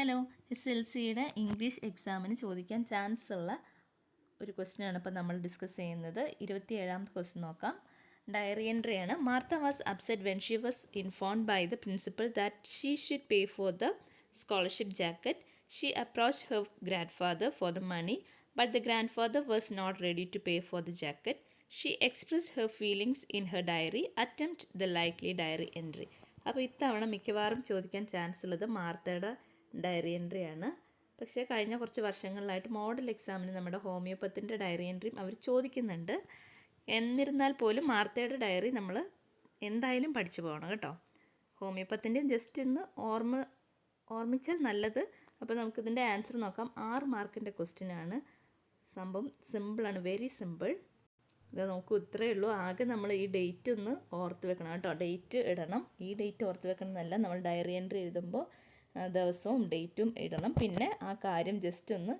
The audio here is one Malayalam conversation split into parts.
ഹലോ, SLCയുടെ ഇംഗ്ലീഷ് എക്സാമിന് ചോദിക്കാൻ ചാൻസ് ഉള്ള ഒരു ക്വസ്റ്റ്യനാണ് ഇപ്പോൾ നമ്മൾ ഡിസ്കസ് ചെയ്യുന്നത്. 27ാമത്തെ ക്വസ്റ്റ്യൻ നോക്കാം. ഡയറി എൻട്രി ആണ്. Martha was upset when she was informed by the principal that she should pay for the scholarship jacket. She approached her grandfather for the money, but the grandfather was not ready to pay for the jacket. She expressed her feelings in her diary. Attempt the likely diary entry. അപ്പോൾ ഇത്തവണ മിക്കവാറും ചോദിക്കാൻ ചാൻസ് ഉള്ളത് മാർത്തയുടെ ഡയറി എൻട്രി ആണ്. പക്ഷേ കഴിഞ്ഞ കുറച്ച് വർഷങ്ങളിലായിട്ട് മോഡൽ എക്സാമിന് നമ്മുടെ ഹോമിയോപ്പത്തിൻ്റെ ഡയറി എൻട്രിയും അവർ ചോദിക്കുന്നുണ്ട്. എന്നിരുന്നാൽ പോലും മാർത്തയുടെ ഡയറി നമ്മൾ എന്തായാലും പഠിച്ചു പോകണം കേട്ടോ. ഹോമിയോപ്പത്തിൻ്റെയും ജസ്റ്റ് ഒന്ന് ഓർമ്മിച്ചാൽ നല്ലത്. അപ്പോൾ നമുക്കിതിൻ്റെ ആൻസർ നോക്കാം. 6 മാർക്കിൻ്റെ ക്വസ്റ്റ്യനാണ്. സംഭവം സിമ്പിളാണ്, വെരി സിമ്പിൾ. ഇത് നോക്കൂ, ഇത്രയേ ഉള്ളൂ. ആകെ നമ്മൾ ഈ ഡേറ്റ് ഒന്ന് ഓർത്ത് വെക്കണം കേട്ടോ. ഡേറ്റ് ഇടണം. ഈ ഡേറ്റ് ഓർത്ത് വെക്കണം എന്നല്ല, നമ്മൾ ഡയറി എൻട്രി എഴുതുമ്പോൾ ദിവസവും ഡേറ്റും ഇടണം. പിന്നെ ആ കാര്യം ജസ്റ്റ് ഒന്ന്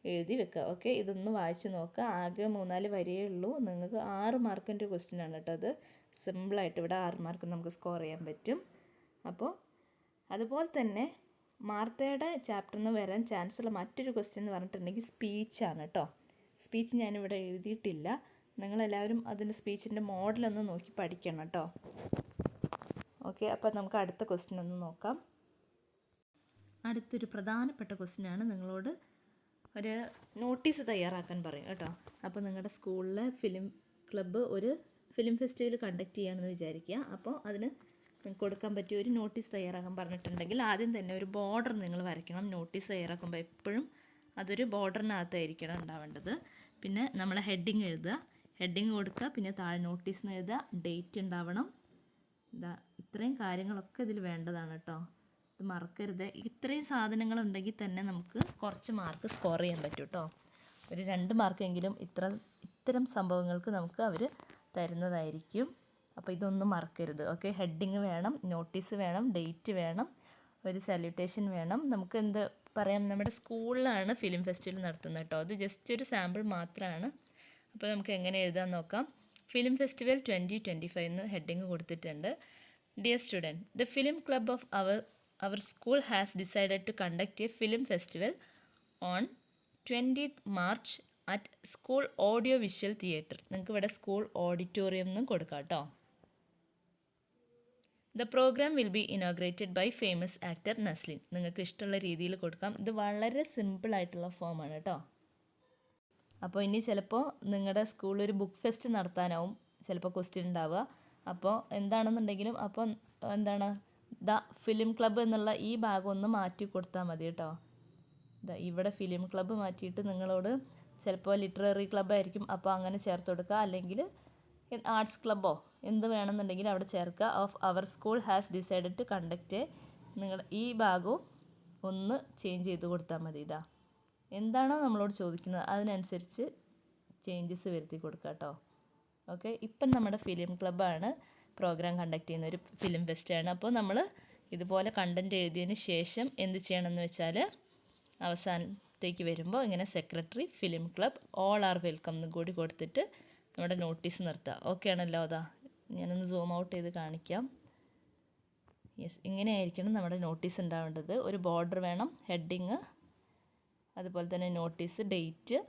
എഴുതി വെക്കുക. ഓക്കെ, ഇതൊന്ന് വായിച്ച് നോക്കുക. ആകെ 3-4 വരിയേ ഉള്ളൂ. നിങ്ങൾക്ക് 6 മാർക്കിൻ്റെ ക്വസ്റ്റ്യൻ ആണ് കേട്ടോ. അത് സിമ്പിളായിട്ട് ഇവിടെ 6 മാർക്ക് നമുക്ക് സ്കോർ ചെയ്യാൻ പറ്റും. അപ്പോൾ അതുപോലെ തന്നെ മാർത്തയുടെ ചാപ്റ്ററിൽ നിന്ന് വരാൻ ചാൻസ് ഉള്ള മറ്റൊരു ക്വസ്റ്റ്യൻ എന്ന് പറഞ്ഞിട്ടുണ്ടെങ്കിൽ സ്പീച്ചാണ് കേട്ടോ. സ്പീച്ച് ഞാനിവിടെ എഴുതിയിട്ടില്ല. നിങ്ങളെല്ലാവരും അതിൻ്റെ സ്പീച്ചിൻ്റെ മോഡലൊന്ന് നോക്കി പഠിക്കണം കേട്ടോ. ഓക്കെ, അപ്പോൾ നമുക്ക് അടുത്ത ക്വസ്റ്റ്യൻ ഒന്ന് നോക്കാം. അടുത്തൊരു പ്രധാനപ്പെട്ട ക്വസ്റ്റ്യനാണ്. നിങ്ങളോട് ഒരു നോട്ടീസ് തയ്യാറാക്കാൻ പറയും കേട്ടോ. അപ്പോൾ നിങ്ങളുടെ സ്കൂളിലെ ഫിലിം ക്ലബ്ബ് ഒരു ഫിലിം ഫെസ്റ്റിവൽ കണ്ടക്ട് ചെയ്യുകയാണെന്ന് വിചാരിക്കുക. അപ്പോൾ അതിന് കൊടുക്കാൻ പറ്റിയ ഒരു നോട്ടീസ് തയ്യാറാക്കാൻ പറഞ്ഞിട്ടുണ്ടെങ്കിൽ ആദ്യം തന്നെ ഒരു ബോർഡർ നിങ്ങൾ വരയ്ക്കണം. നോട്ടീസ് തയ്യാറാക്കുമ്പോൾ എപ്പോഴും അതൊരു ബോർഡറിനകത്തായിരിക്കണം ഉണ്ടാവേണ്ടത്. പിന്നെ നമ്മൾ ഹെഡിങ് എഴുതുക, ഹെഡിങ് കൊടുക്കുക, പിന്നെ താഴെ നോട്ടീസ് എന്ന് എഴുതുക, ഡേറ്റ് ഉണ്ടാവണം. ഇത്രയും കാര്യങ്ങളൊക്കെ ഇതിൽ വേണ്ടതാണ് കേട്ടോ. ഇത് മറക്കരുത്. ഇത്രയും സാധനങ്ങളുണ്ടെങ്കിൽ തന്നെ നമുക്ക് കുറച്ച് മാർക്ക് സ്കോർ ചെയ്യാൻ പറ്റും കേട്ടോ. ഒരു 2 മാർക്കെങ്കിലും ഇത്തരം സംഭവങ്ങൾക്ക് നമുക്ക് അവർ തരുന്നതായിരിക്കും. അപ്പോൾ ഇതൊന്നും മറക്കരുത്. ഓക്കെ, ഹെഡിങ് വേണം, നോട്ടീസ് വേണം, ഡേറ്റ് വേണം, ഒരു സല്യൂട്ടേഷൻ വേണം. നമുക്ക് എന്ത് പറയാം, നമ്മുടെ സ്കൂളിലാണ് ഫിലിം ഫെസ്റ്റിവൽ നടത്തുന്നത് കേട്ടോ. അത് ജസ്റ്റ് ഒരു സാമ്പിൾ മാത്രമാണ്. അപ്പോൾ നമുക്ക് എങ്ങനെ എഴുതാൻ നോക്കാം. ഫിലിം ഫെസ്റ്റിവൽ 2025 എന്ന് ഹെഡിങ് കൊടുത്തിട്ടുണ്ട്. Dear student, the film club of our school has decided to conduct a film festival on 20th March at school audio visual theatre. നിങ്ങൾക്ക് ഇവിടെ സ്കൂൾ ഓഡിറ്റോറിയം എന്നും കൊടുക്കാം കേട്ടോ. The program will be inaugurated by famous actor Naslen. നിങ്ങൾക്ക് ഇഷ്ടമുള്ള രീതിയിൽ കൊടുക്കാം. ഇത് വളരെ സിമ്പിളായിട്ടുള്ള ഫോമാണ് കേട്ടോ. അപ്പോൾ ഇനി ചിലപ്പോൾ നിങ്ങളുടെ സ്കൂളിൽ ഒരു ബുക്ക് ഫെസ്റ്റ് നടത്താനാവും ചിലപ്പോൾ ക്വസ്റ്റ്യൻ ഉണ്ടാവുക. അപ്പോൾ എന്താണെന്നുണ്ടെങ്കിലും അപ്പോൾ എന്താണ് ദ ഫിലിം ക്ലബ്ബ് എന്നുള്ള ഈ ഭാഗം ഒന്ന് മാറ്റി കൊടുത്താൽ മതി കേട്ടോ. ഇവിടെ ഫിലിം ക്ലബ്ബ് മാറ്റിയിട്ട് നിങ്ങളോട് ചിലപ്പോൾ ലിറ്റററി ക്ലബ്ബായിരിക്കും, അപ്പോൾ അങ്ങനെ ചേർത്ത് കൊടുക്കുക. അല്ലെങ്കിൽ ആർട്സ് ക്ലബ്ബോ എന്ത് വേണമെന്നുണ്ടെങ്കിൽ അവിടെ ചേർക്കുക. Of our school has decided to conduct. നിങ്ങൾ ഈ ഭാഗവും ഒന്ന് ചേഞ്ച് ചെയ്ത് കൊടുത്താൽ മതി. എന്താണോ നമ്മളോട് ചോദിക്കുന്നത് അതിനനുസരിച്ച് ചേഞ്ചസ് വരുത്തി കൊടുക്കുക കേട്ടോ. ഓക്കെ, ഇപ്പം നമ്മുടെ ഫിലിം ക്ലബ്ബാണ് പ്രോഗ്രാം കണ്ടക്ട് ചെയ്യുന്ന ഒരു ഫിലിം ഫെസ്റ്റാണ്. അപ്പോൾ നമ്മൾ ഇതുപോലെ കണ്ടൻറ്റ് എഴുതിയതിന് ശേഷം എന്ത് ചെയ്യണമെന്ന് വെച്ചാൽ അവസാനത്തേക്ക് വരുമ്പോൾ ഇങ്ങനെ secretary film club all are welcome എന്ന് കൂടി കൊടുത്തിട്ട് നമ്മുടെ നോട്ടീസ് നിർത്തുക. ഓക്കെ ആണല്ലോ? ഞാനൊന്ന് സൂം ഔട്ട് ചെയ്ത് കാണിക്കാം. യെസ്, ഇങ്ങനെയായിരിക്കണം നമ്മുടെ നോട്ടീസ് ഉണ്ടാവേണ്ടത്. ഒരു ബോർഡർ വേണം, ഹെഡിങ്, അതുപോലെ തന്നെ നോട്ടീസ്, ഡേറ്റ്,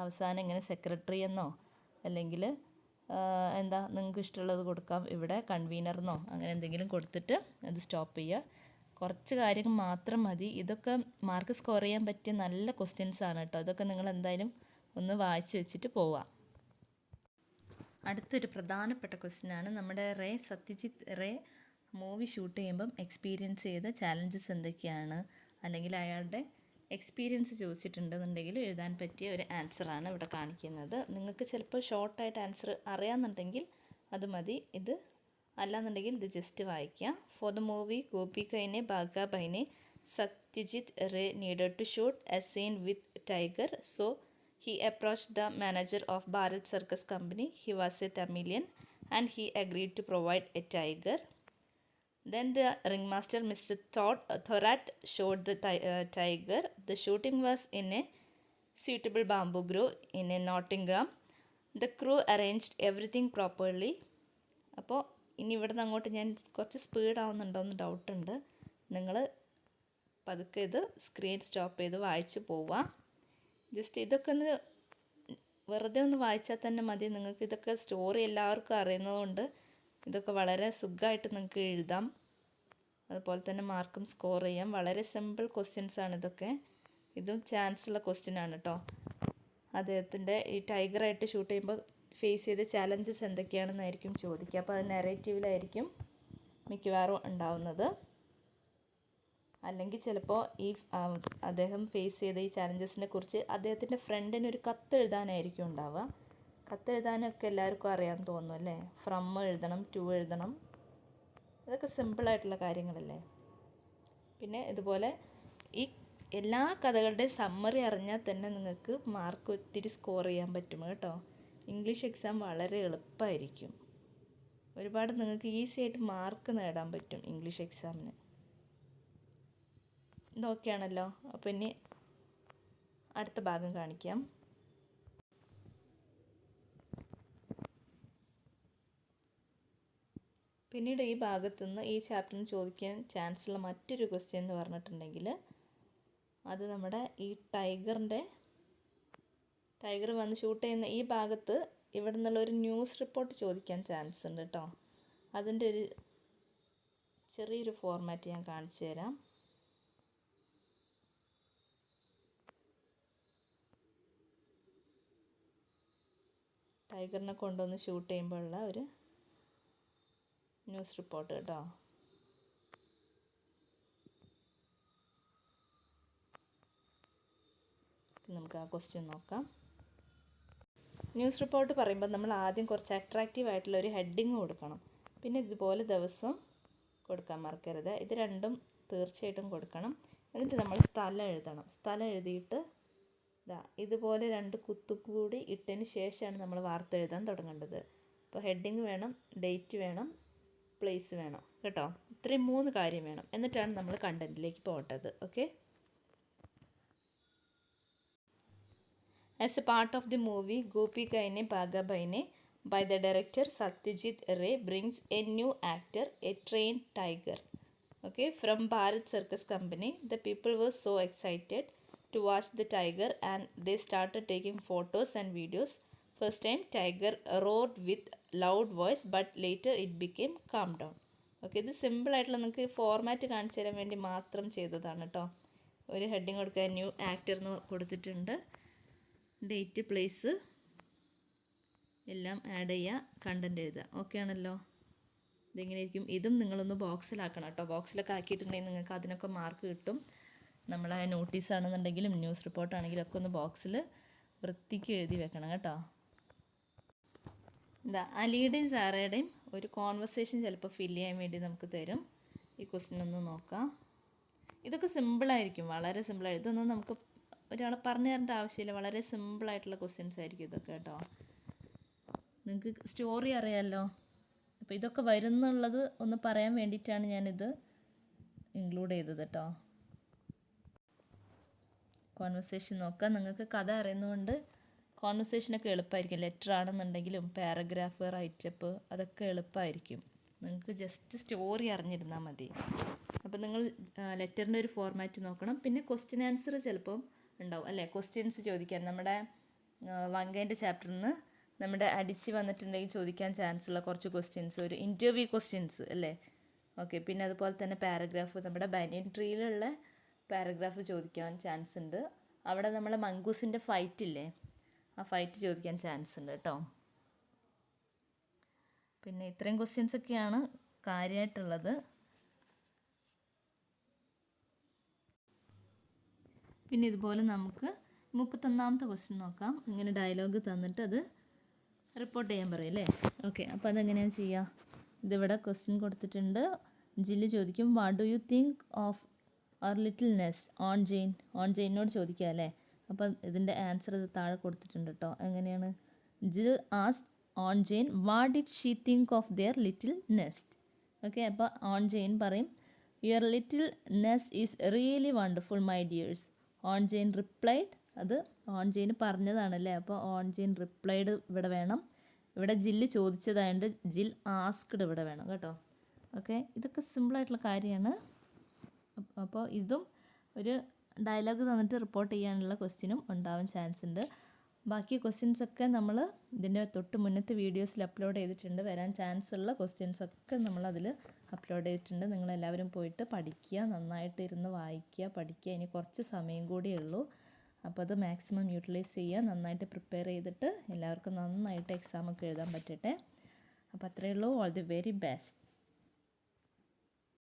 അവസാനം ഇങ്ങനെ സെക്രട്ടറി എന്നോ അല്ലെങ്കിൽ നിങ്ങൾക്ക് ഇഷ്ടമുള്ളത് കൊടുക്കാം. ഇവിടെ കൺവീനർന്നോ അങ്ങനെ എന്തെങ്കിലും കൊടുത്തിട്ട് അത് സ്റ്റോപ്പ് ചെയ്യുക. കുറച്ച് കാര്യങ്ങൾ മാത്രം മതി. ഇതൊക്കെ മാർക്ക് സ്കോർ ചെയ്യാൻ പറ്റിയ നല്ല ക്വസ്റ്റ്യൻസ് ആണ് കേട്ടോ. ഇതൊക്കെ നിങ്ങൾ എന്തായാലും ഒന്ന് വായിച്ച് വെച്ചിട്ട് പോവാം. അടുത്തൊരു പ്രധാനപ്പെട്ട ക്വസ്റ്റ്യനാണ്. നമ്മുടെ സത്യജിത്ത് റേ മൂവി ഷൂട്ട് ചെയ്യുമ്പം എക്സ്പീരിയൻസ് ചെയ്ത ചാലഞ്ചസ് എന്തൊക്കെയാണ്, അല്ലെങ്കിൽ അയാളുടെ എക്സ്പീരിയൻസ് ചോദിച്ചിട്ടുണ്ടെന്നുണ്ടെങ്കിൽ എഴുതാൻ പറ്റിയ ഒരു ആൻസറാണ് ഇവിടെ കാണിക്കുന്നത്. നിങ്ങൾക്ക് ചിലപ്പോൾ ഷോർട്ടായിട്ട് ആൻസർ അറിയാമെന്നുണ്ടെങ്കിൽ അത് മതി. ഇത് അല്ലാന്നുണ്ടെങ്കിൽ ഇത് ജസ്റ്റ് വായിക്കാം. For the movie Goopy Gyne Bagha Byne Satyajit Ray needed to shoot a scene with tiger. So he approached the manager of Bharat Circus Company. He was a Tamilian and he agreed to provide a tiger. Then the ringmaster Mr. Thorat showed the tiger. The shooting was in a suitable bamboo grove in a Nottingham. The crew arranged everything properly. അപ്പോൾ ഇനി ഇവിടെ നിന്ന് അങ്ങോട്ട് ഞാൻ കുറച്ച് സ്പീഡ് ആവുന്നുണ്ടോ എന്ന് ഡൗട്ടുണ്ട്. നിങ്ങൾ പതുക്കെ ഇത് സ്ക്രീൻ സ്റ്റോപ്പ് ചെയ്ത് വായിച്ച് പോവുക. ജസ്റ്റ് ഇതൊക്കെ ഒന്ന് വെറുതെ ഒന്ന് വായിച്ചാൽ തന്നെ മതി. നിങ്ങൾക്ക് ഇതൊക്കെ സ്റ്റോറി എല്ലാവർക്കും അറിയുന്നതുകൊണ്ട് ഇതൊക്കെ വളരെ സുഖമായിട്ട് നിങ്ങൾക്ക് എഴുതാം. അതുപോലെ തന്നെ മാർക്കും സ്കോർ ചെയ്യാം. വളരെ സിമ്പിൾ ക്വസ്റ്റ്യൻസ് ആണ് ഇതൊക്കെ. ഇതും ചാൻസ് ഉള്ള ക്വസ്റ്റ്യൻ ആണ് കേട്ടോ. അദ്ദേഹത്തിൻ്റെ ഈ ടൈഗറായിട്ട് ഷൂട്ട് ചെയ്യുമ്പോൾ ഫേസ് ചെയ്ത ചാലഞ്ചസ് എന്തൊക്കെയാണെന്നായിരിക്കും ചോദിക്കുക. അപ്പോൾ അത് നെറേറ്റീവിലായിരിക്കും മിക്കവാറും ഉണ്ടാവുന്നത്. അല്ലെങ്കിൽ ചിലപ്പോൾ ഈ അദ്ദേഹം ഫേസ് ചെയ്ത ഈ ചാലഞ്ചസിനെ കുറിച്ച് അദ്ദേഹത്തിൻ്റെ ഫ്രണ്ടിന് ഒരു കത്ത് എഴുതാനായിരിക്കും ഉണ്ടാവുക. കത്ത് എഴുതാനൊക്കെ എല്ലാവർക്കും അറിയാമെന്ന് തോന്നുന്നു അല്ലേ? ഫ്രം എഴുതണം, ടു എഴുതണം, അതൊക്കെ സിമ്പിളായിട്ടുള്ള കാര്യങ്ങളല്ലേ. പിന്നെ ഇതുപോലെ ഈ എല്ലാ കഥകളുടെയും സമ്മറി അറിഞ്ഞാൽ തന്നെ നിങ്ങൾക്ക് മാർക്ക് ഒത്തിരി സ്കോർ ചെയ്യാൻ പറ്റും കേട്ടോ. ഇംഗ്ലീഷ് എക്സാം വളരെ എളുപ്പമായിരിക്കും. ഒരുപാട് നിങ്ങൾക്ക് ഈസി ആയിട്ട് മാർക്ക് നേടാൻ പറ്റും ഇംഗ്ലീഷ് എക്സാമിന്. ഇതൊക്കെയാണല്ലോ. അപ്പോൾ ഇനി അടുത്ത ഭാഗം കാണിക്കാം. പിന്നീട് ഈ ഭാഗത്തുനിന്ന് ഈ ചാപ്റ്ററിന് ചോദിക്കാൻ ചാൻസ് ഉള്ള മറ്റൊരു ക്വസ്റ്റ്യൻ എന്ന് പറഞ്ഞിട്ടുണ്ടെങ്കിൽ അത് നമ്മുടെ ഈ ടൈഗർ വന്ന് ഷൂട്ട് ചെയ്യുന്ന ഈ ഭാഗത്ത് ഇവിടെ നിന്നുള്ള ഒരു ന്യൂസ് റിപ്പോർട്ട് ചോദിക്കാൻ ചാൻസ് ഉണ്ട് കേട്ടോ. അതിൻ്റെ ഒരു ചെറിയൊരു ഫോർമാറ്റ് ഞാൻ കാണിച്ചു തരാം. ടൈഗറിനെ കൊണ്ടുവന്ന് ഷൂട്ട് ചെയ്യുമ്പോഴുള്ള ഒരു ന്യൂസ് റിപ്പോർട്ട് കേട്ടോ. നമുക്ക് ആ ക്വസ്റ്റ്യൻ നോക്കാം. ന്യൂസ് റിപ്പോർട്ട് പറയുമ്പോൾ നമ്മൾ ആദ്യം കുറച്ച് അട്രാക്റ്റീവ് ആയിട്ടുള്ള ഒരു ഹെഡിങ് കൊടുക്കണം. പിന്നെ ഇതുപോലെ ദിവസം കൊടുക്കാൻ മറക്കരുത്. ഇത് രണ്ടും തീർച്ചയായിട്ടും കൊടുക്കണം. എന്നിട്ട് നമ്മൾ സ്ഥലം എഴുതണം. സ്ഥലം എഴുതിയിട്ട് ഇതുപോലെ 2 കുത്തും കൂടി ഇട്ടതിന് ശേഷമാണ് നമ്മൾ വാർത്ത എഴുതാൻ തുടങ്ങേണ്ടത്. അപ്പോൾ ഹെഡിങ് വേണം, ഡേറ്റ് വേണം, പ്ലേസ് വേണം കേട്ടോ. ഇത്രയും 3 കാര്യം വേണം. എന്നിട്ടാണ് നമ്മൾ കണ്ടൻറ്റിലേക്ക് പോകേണ്ടത്. Okay. As a part of the movie Gopi Kaine Bhaga Bhaine by the director Satyajit Ray brings a new actor, a trained tiger. Okay, from Bharat Circus Company. The people were so excited to watch the tiger and they started taking photos and videos. First time tiger roared with loud voice but later it became calm down. Okay, ഇത് സിമ്പിളായിട്ടുള്ള നിങ്ങൾക്ക് ഫോർമാറ്റ് കാണിച്ചു തരാൻ വേണ്ടി മാത്രം ചെയ്തതാണ് കേട്ടോ. ഒരു ഹെഡിങ് കൊടുക്കാൻ ന്യൂ ആക്ടർ എന്ന് കൊടുത്തിട്ടുണ്ട്. ഡേറ്റ്, പ്ലേസ് എല്ലാം ആഡ് ചെയ്യുക, കണ്ടൻറ്റ് എഴുതുക. ഓക്കെ ആണല്ലോ. ഇതെങ്ങനെ ഇരിക്കും? ഇതും നിങ്ങളൊന്ന് ബോക്സിലാക്കണം കേട്ടോ. ബോക്സിലൊക്കെ ആക്കിയിട്ടുണ്ടെങ്കിൽ നിങ്ങൾക്ക് അതിനൊക്കെ മാർക്ക് കിട്ടും. നമ്മളെ നോട്ടീസാണെന്നുണ്ടെങ്കിലും ന്യൂസ് റിപ്പോർട്ടാണെങ്കിലും ഒക്കെ ഒന്ന് ബോക്സിൽ വൃത്തിക്ക് എഴുതി വെക്കണം കേട്ടോ. അലിയുടെയും സാറയുടെയും ഒരു കോൺവെർസേഷൻ ചിലപ്പോൾ ഫില്ല് ചെയ്യാൻ വേണ്ടി നമുക്ക് തരും. ഈ ക്വസ്റ്റ്യൻ ഒന്ന് നോക്കാം. ഇതൊക്കെ സിമ്പിളായിരിക്കും, വളരെ സിമ്പിളായിരിക്കും. ഇതൊന്നും നമുക്ക് ഒരാളെ പറഞ്ഞു തരേണ്ട ആവശ്യമില്ല. വളരെ സിമ്പിളായിട്ടുള്ള ക്വസ്റ്റ്യൻസ് ആയിരിക്കും ഇതൊക്കെ കേട്ടോ. നിങ്ങൾക്ക് സ്റ്റോറി അറിയാമല്ലോ. അപ്പോൾ ഇതൊക്കെ വരുന്നുള്ളത് ഒന്ന് പറയാൻ വേണ്ടിയിട്ടാണ് ഞാനിത് ഇൻക്ലൂഡ് ചെയ്തത് കേട്ടോ. കോൺവെർസേഷൻ നോക്കാം. നിങ്ങൾക്ക് കഥ അറിയുന്നതുകൊണ്ട് കോൺവെർസേഷനൊക്കെ എളുപ്പമായിരിക്കും. ലെറ്റർ ആണെന്നുണ്ടെങ്കിലും പാരഗ്രാഫ്, റൈറ്റപ്പ് അതൊക്കെ എളുപ്പമായിരിക്കും. നിങ്ങൾക്ക് ജസ്റ്റ് സ്റ്റോറി അറിഞ്ഞിരുന്നാൽ മതി. അപ്പോൾ നിങ്ങൾ ലെറ്ററിൻ്റെ ഒരു ഫോർമാറ്റ് നോക്കണം. പിന്നെ ക്വസ്റ്റ്യൻ ആൻസർ ചിലപ്പം ഉണ്ടാവും അല്ലേ, ക്വസ്റ്റ്യൻസ് ചോദിക്കാൻ. നമ്മുടെ വങ്കേൻ്റെ ചാപ്റ്ററിൽ നിന്ന് നമ്മുടെ അടിച്ച് വന്നിട്ടുണ്ടെങ്കിൽ ചോദിക്കാൻ ചാൻസ് ഉള്ള കുറച്ച് ക്വസ്റ്റ്യൻസ്, ഒരു ഇൻ്റർവ്യൂ ക്വസ്റ്റ്യൻസ് അല്ലേ. ഓക്കെ. പിന്നെ അതുപോലെ തന്നെ പാരഗ്രാഫ്, നമ്മുടെ ബനിയൻ ട്രീയിലുള്ള പാരഗ്രാഫ് ചോദിക്കാൻ ചാൻസ് ഉണ്ട്. അവിടെ നമ്മളെ മങ്കൂസിൻ്റെ ഫൈറ്റ് ഇല്ലേ, ആ ഫൈറ്റ് ചോദിക്കാൻ ചാൻസ് ഉണ്ട് കേട്ടോ. പിന്നെ ഇത്രയും ക്വസ്റ്റ്യൻസൊക്കെയാണ് കാര്യമായിട്ടുള്ളത്. പിന്നെ ഇതുപോലെ നമുക്ക് 31ാമത്തെ ക്വസ്റ്റ്യൻ നോക്കാം. ഇങ്ങനെ ഡയലോഗ് തന്നിട്ട് അത് റിപ്പോർട്ട് ചെയ്യാൻ പറയും അല്ലേ. ഓക്കെ, അപ്പോൾ അതെങ്ങനെയാണ് ചെയ്യുക? ഇതിവിടെ ക്വസ്റ്റ്യൻ കൊടുത്തിട്ടുണ്ട്. ജില്ല് ചോദിക്കും, what do you think of our little nest aunt Jane. Aunt ജെയിനോട് ചോദിക്കുക അല്ലേ. അപ്പം ഇതിൻ്റെ ആൻസർ ഇത് താഴെ കൊടുത്തിട്ടുണ്ട് കേട്ടോ. എങ്ങനെയാണ്? ജിൽ ആസ് aunt Jane what did she think of their little nest. Okay, അപ്പോൾ ഓൺ ജെയിൻ പറയും, your little nest is really wonderful my dears. Aunt Jane replied. അത് ഓൺ ജെയിൻ പറഞ്ഞതാണല്ലേ, അപ്പോൾ ഓൺ ജെയിൻ റിപ്ലൈഡ് ഇവിടെ വേണം. ഇവിടെ ജില്ല് ചോദിച്ചതായതുകൊണ്ട് ജിൽ ആസ്ക്ഡ് ഇവിടെ വേണം കേട്ടോ. ഓക്കെ, ഇതൊക്കെ സിമ്പിളായിട്ടുള്ള കാര്യമാണ്. അപ്പോൾ ഇതും ഒരു ഡയലോഗ് തന്നിട്ട് റിപ്പോർട്ട് ചെയ്യാനുള്ള ക്വസ്റ്റ്യനും ഉണ്ടാവാൻ ചാൻസ് ഉണ്ട്. ബാക്കി ക്വസ്റ്റ്യൻസൊക്കെ നമ്മൾ ഇതിൻ്റെ തൊട്ട് മുന്നത്തെ വീഡിയോസിൽ അപ്ലോഡ് ചെയ്തിട്ടുണ്ട്. വരാൻ ചാൻസ് ഉള്ള ക്വസ്റ്റ്യൻസൊക്കെ നമ്മളതിൽ അപ്ലോഡ് ചെയ്തിട്ടുണ്ട്. നിങ്ങളെല്ലാവരും പോയിട്ട് പഠിക്കുക, നന്നായിട്ട് ഇരുന്ന് വായിക്കുക, പഠിക്കുക. ഇനി കുറച്ച് സമയം കൂടിയേ ഉള്ളൂ. അപ്പോൾ അത് മാക്സിമം യൂട്ടിലൈസ് ചെയ്യുക. നന്നായിട്ട് പ്രിപ്പയർ ചെയ്തിട്ട് എല്ലാവർക്കും നന്നായിട്ട് എക്സാമൊക്കെ എഴുതാൻ പറ്റട്ടെ. അപ്പോൾ അത്രയേ ഉള്ളൂ. All the very best.